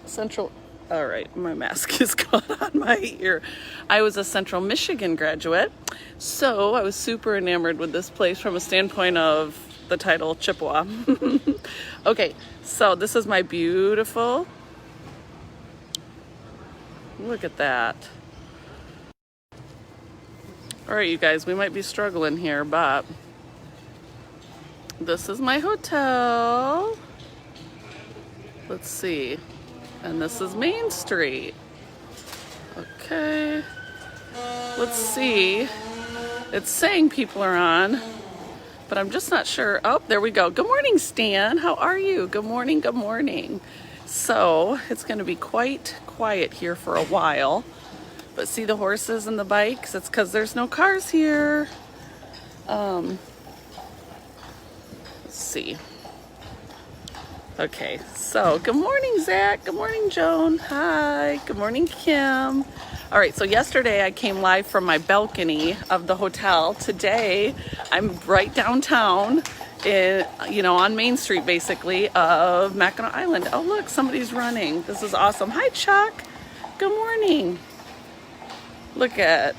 Central, all right, my mask is caught on my ear. I was a Central Michigan graduate, so I was super enamored with this place from a standpoint of the title Chippewa. Okay, so this is my beautiful, look at that. All right, you guys, we might be struggling here, but this is my hotel. Let's see. And this is Main Street. Okay. Let's see. It's saying people are on, but I'm just not sure. Oh, there we go. Good morning, Stan. How are you? Good morning, good morning. So it's going to be quite quiet here for a while. But see the horses and the bikes? It's because there's no cars here. Let's see. Okay, so good morning, Zach. Good morning, Joan. Hi. Good morning, Kim. All right, so yesterday I came live from my balcony of the hotel. Today I'm right downtown, on Main Street, basically, of Mackinac Island. Oh, look, somebody's running. This is awesome. Hi, Chuck. Good morning. Look at,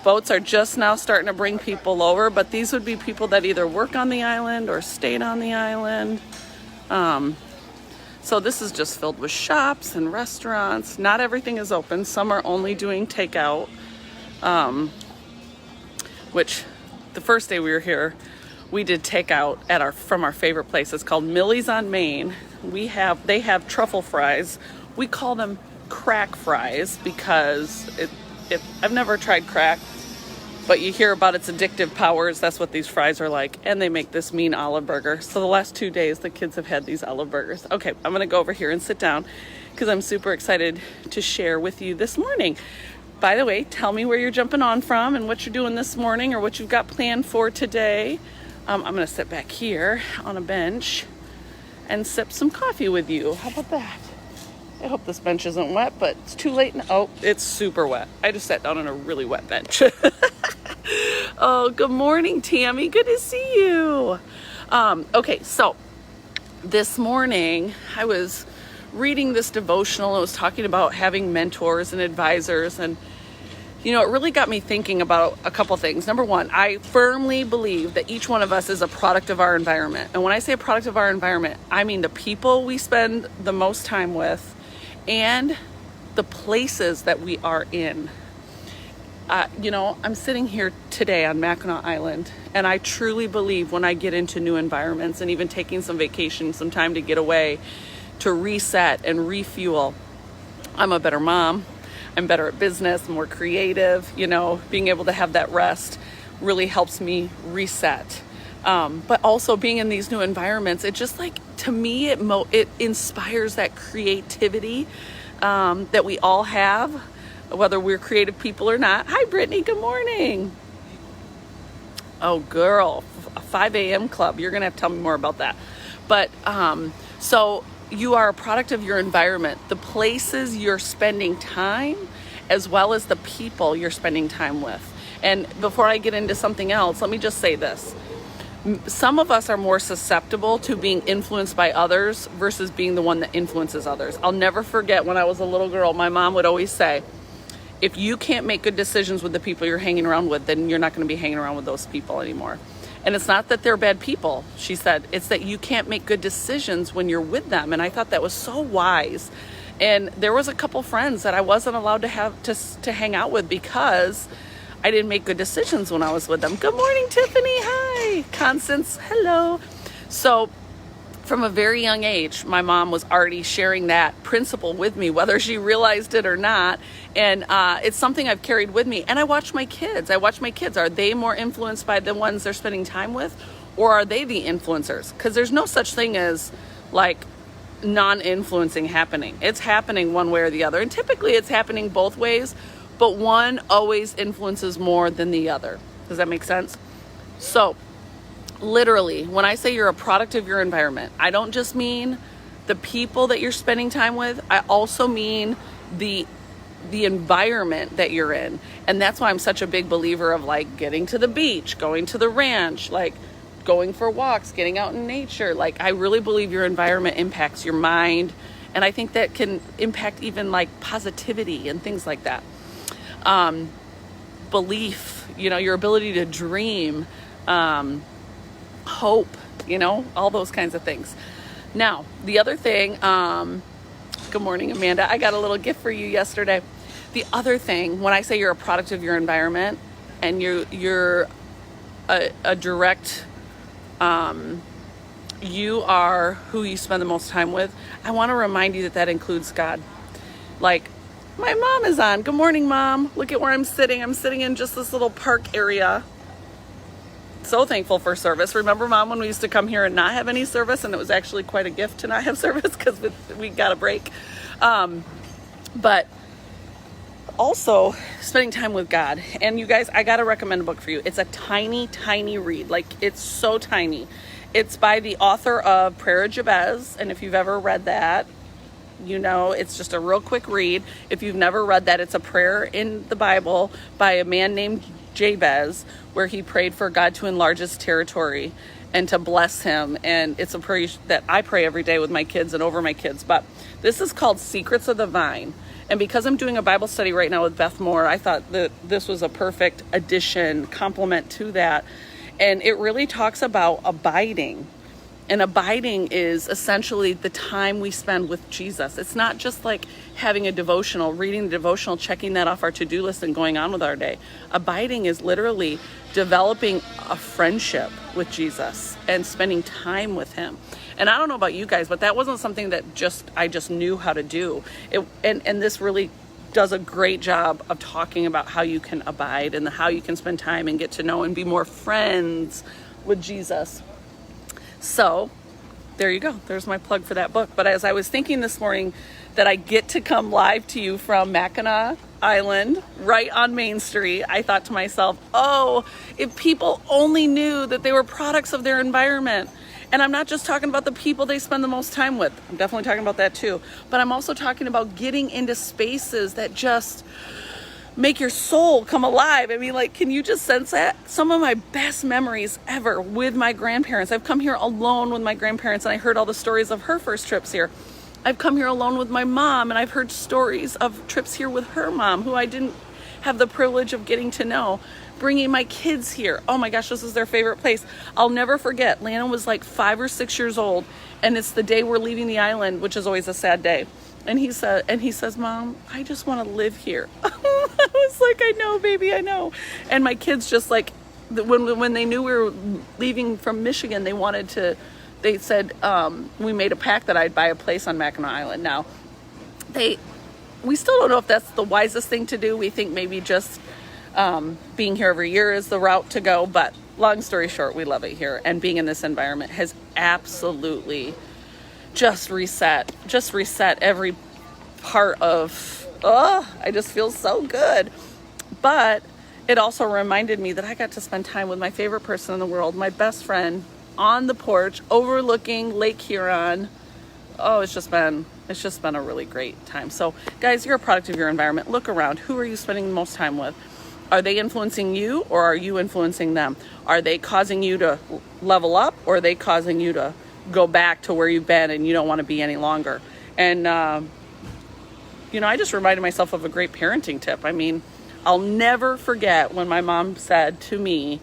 boats are just now starting to bring people over, but these would be people that either work on the island or stayed on the island. So this is just filled with shops and restaurants. Not everything is open. Some are only doing takeout, which the first day we were here, we did takeout from our favorite place. It's called Millie's on Main. They have truffle fries. We call them crack fries because I've never tried crack, but you hear about its addictive powers. That's what these fries are like. And they make this mean olive burger. So the last 2 days, the kids have had these olive burgers. Okay, I'm going to go over here and sit down because I'm super excited to share with you this morning. By the way, tell me where you're jumping on from and what you're doing this morning or what you've got planned for today. I'm going to sit back here on a bench and sip some coffee with you. How about that? I hope this bench isn't wet, but it's too late now. Oh, it's super wet. I just sat down on a really wet bench. Oh, good morning, Tammy. Good to see you. Okay, so this morning I was reading this devotional. It was talking about having mentors and advisors, and it really got me thinking about a couple things. Number one, I firmly believe that each one of us is a product of our environment. And when I say a product of our environment, I mean the people we spend the most time with and the places that we are in. I'm sitting here today on Mackinac Island, and I truly believe when I get into new environments and even taking some vacation, some time to get away, to reset and refuel, I'm a better mom. I'm better at business, more creative. Being able to have that rest really helps me reset. But also being in these new environments, it just to me, it inspires that creativity that we all have, whether we're creative people or not. Hi, Brittany. Good morning. Oh, girl, a 5 a.m. club. You're going to have to tell me more about that. But so you are a product of your environment, the places you're spending time, as well as the people you're spending time with. And before I get into something else, let me just say this. Some of us are more susceptible to being influenced by others versus being the one that influences others. I'll never forget when I was a little girl, my mom would always say, if you can't make good decisions with the people you're hanging around with, then you're not going to be hanging around with those people anymore. And it's not that they're bad people, she said. It's that you can't make good decisions when you're with them. And I thought that was so wise. And there was a couple friends that I wasn't allowed to have to hang out with because I didn't make good decisions when I was with them. Good morning, Tiffany. Hi. Constance. Hello. So from a very young age, my mom was already sharing that principle with me, whether she realized it or not. And it's something I've carried with me. And I watch my kids. Are they more influenced by the ones they're spending time with? Or are they the influencers? Because there's no such thing as non-influencing happening. It's happening one way or the other. And typically it's happening both ways. But one always influences more than the other. Does that make sense? So literally, when I say you're a product of your environment, I don't just mean the people that you're spending time with. I also mean the environment that you're in. And that's why I'm such a big believer of getting to the beach, going to the ranch, going for walks, getting out in nature. Like, I really believe your environment impacts your mind. And I think that can impact even like positivity and things like that. Belief, your ability to dream, hope, all those kinds of things. Now, the other thing, good morning, Amanda. I got a little gift for you yesterday. The other thing, when I say you're a product of your environment and you're a direct, you are who you spend the most time with, I want to remind you that includes God. Like, my mom is on. Good morning, Mom. Look at where I'm sitting. I'm sitting in just this little park area. So thankful for service. Remember, Mom, when we used to come here and not have any service, and it was actually quite a gift to not have service because we got a break. But also spending time with God. And you guys, I got to recommend a book for you. It's a tiny, tiny read. Like, it's so tiny. It's by the author of Prayer of Jabez. And if you've ever read that, it's just a real quick read. If you've never read that, it's a prayer in the Bible by a man named Jabez, where he prayed for God to enlarge his territory and to bless him. And it's a prayer that I pray every day with my kids and over my kids. But this is called Secrets of the Vine. And because I'm doing a Bible study right now with Beth Moore, I thought that this was a perfect addition, complement to that. And it really talks about abiding. And abiding is essentially the time we spend with Jesus. It's not just like having a devotional, reading the devotional, checking that off our to-do list and going on with our day. Abiding is literally developing a friendship with Jesus and spending time with him. And I don't know about you guys, but that wasn't something that I just knew how to do. And this really does a great job of talking about how you can abide and how you can spend time and get to know and be more friends with Jesus. So there you go. There's my plug for that book. But as I was thinking this morning that I get to come live to you from Mackinac Island, right on Main Street, I thought to myself, if people only knew that they were products of their environment. And I'm not just talking about the people they spend the most time with. I'm definitely talking about that too. But I'm also talking about getting into spaces that just make your soul come alive. I mean, like, can you just sense that? Some of my best memories ever with my grandparents. I've come here alone with my grandparents, and I heard all the stories of her first trips here. I've come here alone with my mom, and I've heard stories of trips here with her mom, who I didn't have the privilege of getting to know. Bringing my kids here. Oh my gosh, this is their favorite place. I'll never forget. Lana was like 5 or 6 years old, and it's the day we're leaving the island, which is always a sad day. And he says, Mom, I just want to live here. I was like, I know, baby, I know. And my kids just like, when they knew we were leaving from Michigan, they said, we made a pact that I'd buy a place on Mackinac Island. Now, we still don't know if that's the wisest thing to do. We think maybe just being here every year is the route to go. But long story short, we love it here. And being in this environment has absolutely just reset every part of, I just feel so good. But it also reminded me that I got to spend time with my favorite person in the world, my best friend, on the porch overlooking Lake Huron. It's just been a really great time. So guys, you're a product of your environment. Look around. Who are you spending the most time with? Are they influencing you, or are you influencing them? Are they causing you to level up, or are they causing you to go back to where you've been and you don't want to be any longer? And I just reminded myself of a great parenting tip. I mean, I'll never forget when my mom said to me,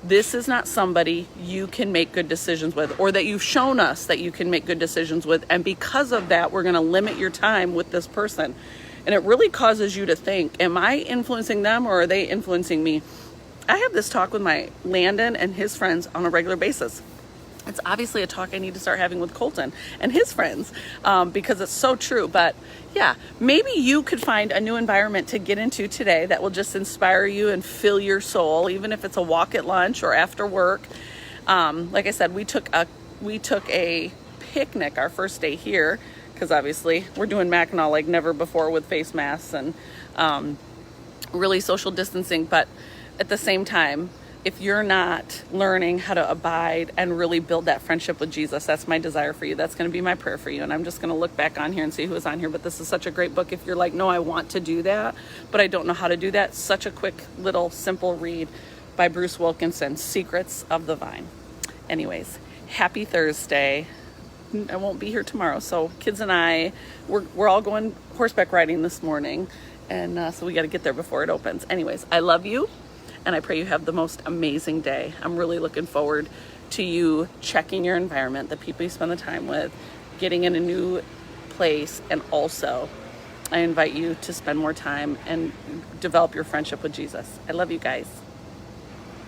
this is not somebody you can make good decisions with, or that you've shown us that you can make good decisions with. And because of that, we're going to limit your time with this person. And it really causes you to think, am I influencing them, or are they influencing me? I have this talk with my Landon and his friends on a regular basis. It's obviously a talk I need to start having with Colton and his friends, because it's so true. But yeah, maybe you could find a new environment to get into today that will just inspire you and fill your soul, even if it's a walk at lunch or after work. Like I said, we took a picnic our first day here, because obviously we're doing Mackinac like never before with face masks and really social distancing. But at the same time, if you're not learning how to abide and really build that friendship with Jesus, that's my desire for you. That's going to be my prayer for you. And I'm just going to look back on here and see who is on here. But this is such a great book. If you're like, no, I want to do that, but I don't know how to do that. Such a quick, little, simple read by Bruce Wilkinson, Secrets of the Vine. Anyways, happy Thursday. I won't be here tomorrow, so kids and I, we're all going horseback riding this morning, and so we got to get there before it opens. Anyways, I love you, and I pray you have the most amazing day. I'm really looking forward to you checking your environment, the people you spend the time with, getting in a new place, and also I invite you to spend more time and develop your friendship with Jesus. I love you guys.